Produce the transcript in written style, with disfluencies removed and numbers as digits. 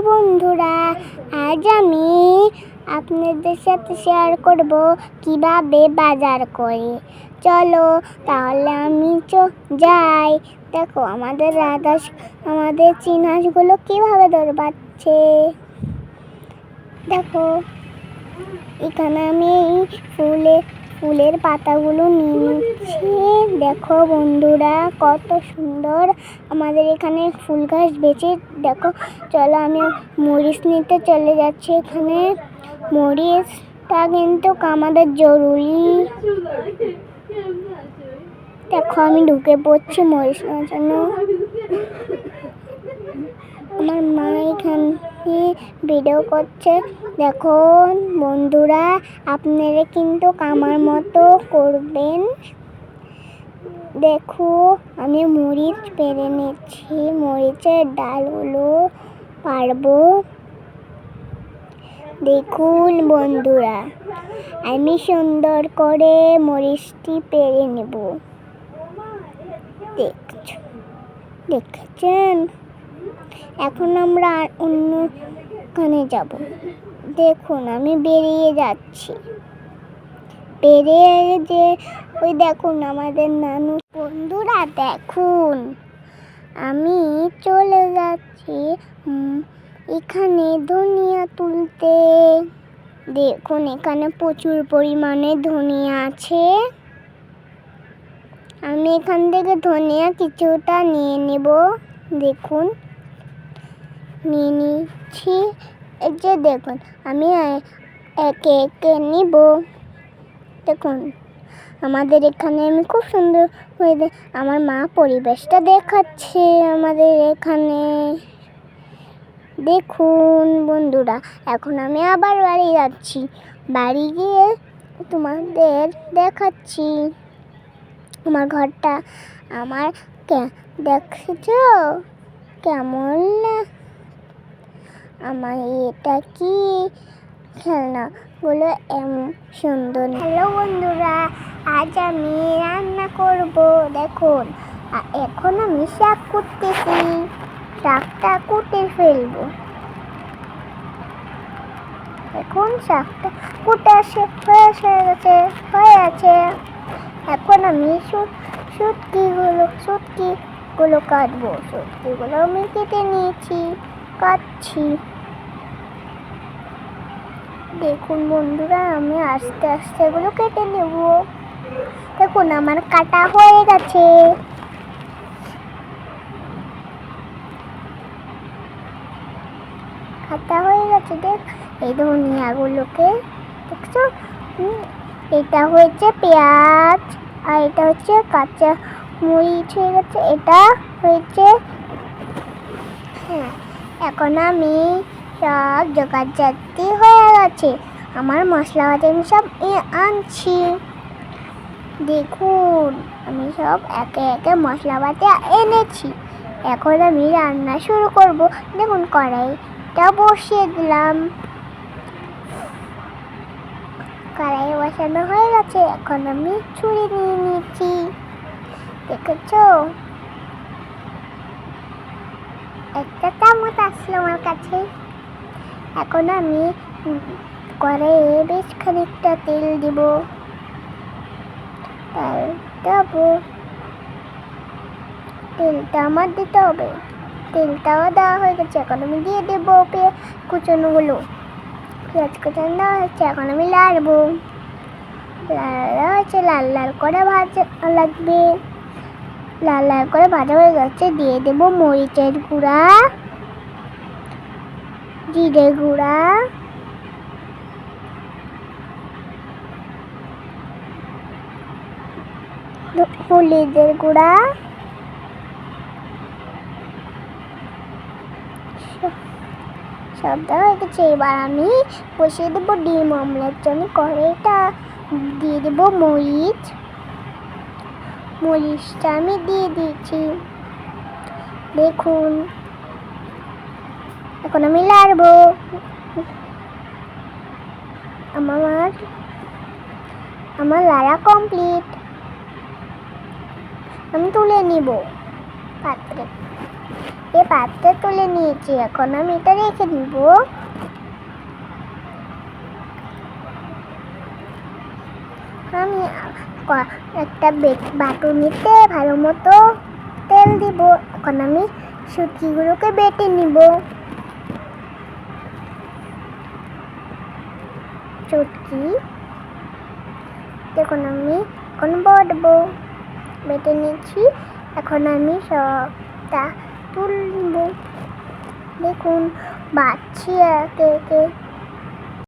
বন্ধুরা, আজ আমি আপনাদের সাথে শেয়ার করব কিভাবে বাজার করি। চলো তাহলে আমি যাই। দেখো আমাদের চিনহাঁসগুলো কিভাবে দৌড়াচ্ছে। দেখো এখানে আমি ফুলের পাতাগুলো নিয়ে নিচ্ছি। দেখো বন্ধুরা, কত সুন্দর আমাদের এখানে ফুল গাছ বেঁচে। দেখো চলো আমি মরিচ নিতে চলে যাচ্ছি। এখানে মরিচটা কিন্তু আমাদের জরুরি। দেখো আমি ঢুকে পড়ছি মরিচ নেওয়ার জন্য। আমার মা এখানে ভিডিও করছে। দেখো বন্ধুরা, আপনারা কিন্তু আমার মতো করবেন। দেখো আমি মরিচ পেরে নিচ্ছি, মরিচের ডালগুলো পারবো। দেখুন বন্ধুরা, আমি সুন্দর করে মরিচটি পেরে নেব। দেখছেন? এখন আমরা অন্যখানে যাব। দেখুন আমি বেরিয়ে যাচ্ছি। ওই দেখুন আমাদের নানু। বন্ধুরা দেখুন, আমি চলে যাচ্ছি এখানে ধনিয়া তুলতে। দেখুন এখানে প্রচুর পরিমাণে ধনিয়া আছে। আমি এখান থেকে ধনিয়া কিছুটা নিয়ে নেব। দেখুন নিয়ে নিচ্ছি। এই যে দেখুন আমি একে একে নিব। দেখুন আমাদের এখানে আমি খুব সুন্দর হয়ে আমার মা পরিবেশটা দেখাচ্ছে আমাদের এখানে। দেখুন বন্ধুরা, এখন আমি আবার বাড়ি যাচ্ছি। বাড়ি গিয়ে তোমাদের দেখাচ্ছি আমার ঘরটা। দেখছো কেমন? আমার এটা কি খেলনাগুলো এমন সুন্দর। হ্যালো বন্ধুরা, আজ আমি রান্না করব। দেখুন এখন আমি শাক কুটতেছি। শাকটা কুটে ফেলবো। এখন শাকটা কুটে হয়ে আছে। এখন আমি শুটকিগুলো কাটবো। শুটকিগুলো আমি কেটে নিয়েছি, কাটছি। দেখুন বন্ধুরা, আমি আস্তে আস্তে এগুলো কেটে নেব। দেখুন আমার কাটা হয়ে গেছে। দেখ এই ধনিয়াগুলোকে দেখছো। এটা হয়েছে পেঁয়াজ, আর এটা হচ্ছে কাঁচা মরিচ হয়ে গেছে। এটা হয়েছে এখন আমি সব জোগাড়জাতি হয়ে গেছে। আমার মশলাপাতি আমি সব আনছি। দেখুন আমি সব একে একে মশলাপাতি এনেছি। এখন আমি রান্না শুরু করব। দেখুন কড়াইটা বসিয়ে দিলাম। কড়াই বসানো হয়ে গেছে। এখন আমি ছুরি নিয়ে নিচ্ছি। দেখেছো, একটা চামচ আসলো আমার কাছে। এখন আমি কড়াইয়ে বেশ খানিকটা তেল দিব। তেলটা আমার দিতে হবে। তেলটাও দেওয়া হয়ে গেছে। এখন আমি দিয়ে দেবো কুচনোগুলো। পেঁয়াজ কুচানো দেওয়া হচ্ছে। এখন আমি লাড়বো। লাল লাল করে ভাজা লাগবে। লাল লাল করে ভাজা হয়ে গেছে। দিয়ে দেবো মরিচের গুঁড়া, জিরে গুঁড়া, হলুদের গুঁড়া, সব দেওয়া হয়ে গেছে। এবার আমি বসিয়ে দেবো ডিম অমলেট জন্য কড়াইটা। দিয়ে দেবো মরিচটা আমি দিয়ে দিয়েছি। দেখুন এখন আমি লাড়বো। আমার লাড়া কমপ্লিট। আমি তুলে নিব পাত্রে। এ পাত্রে তুলে নিয়েছি, এখন আমি এটা রেখে দিব। আমি একটা বাটুনিতে ভালো মতো তেল দিব। এখন আমি শুটকিগুলোকে বেটে নিব। শুটকি দেখুন আমি এখন বাটবো, বেটে নিচ্ছি। এখন আমি সবটা তুলব। দেখুন বাটছি একে একে।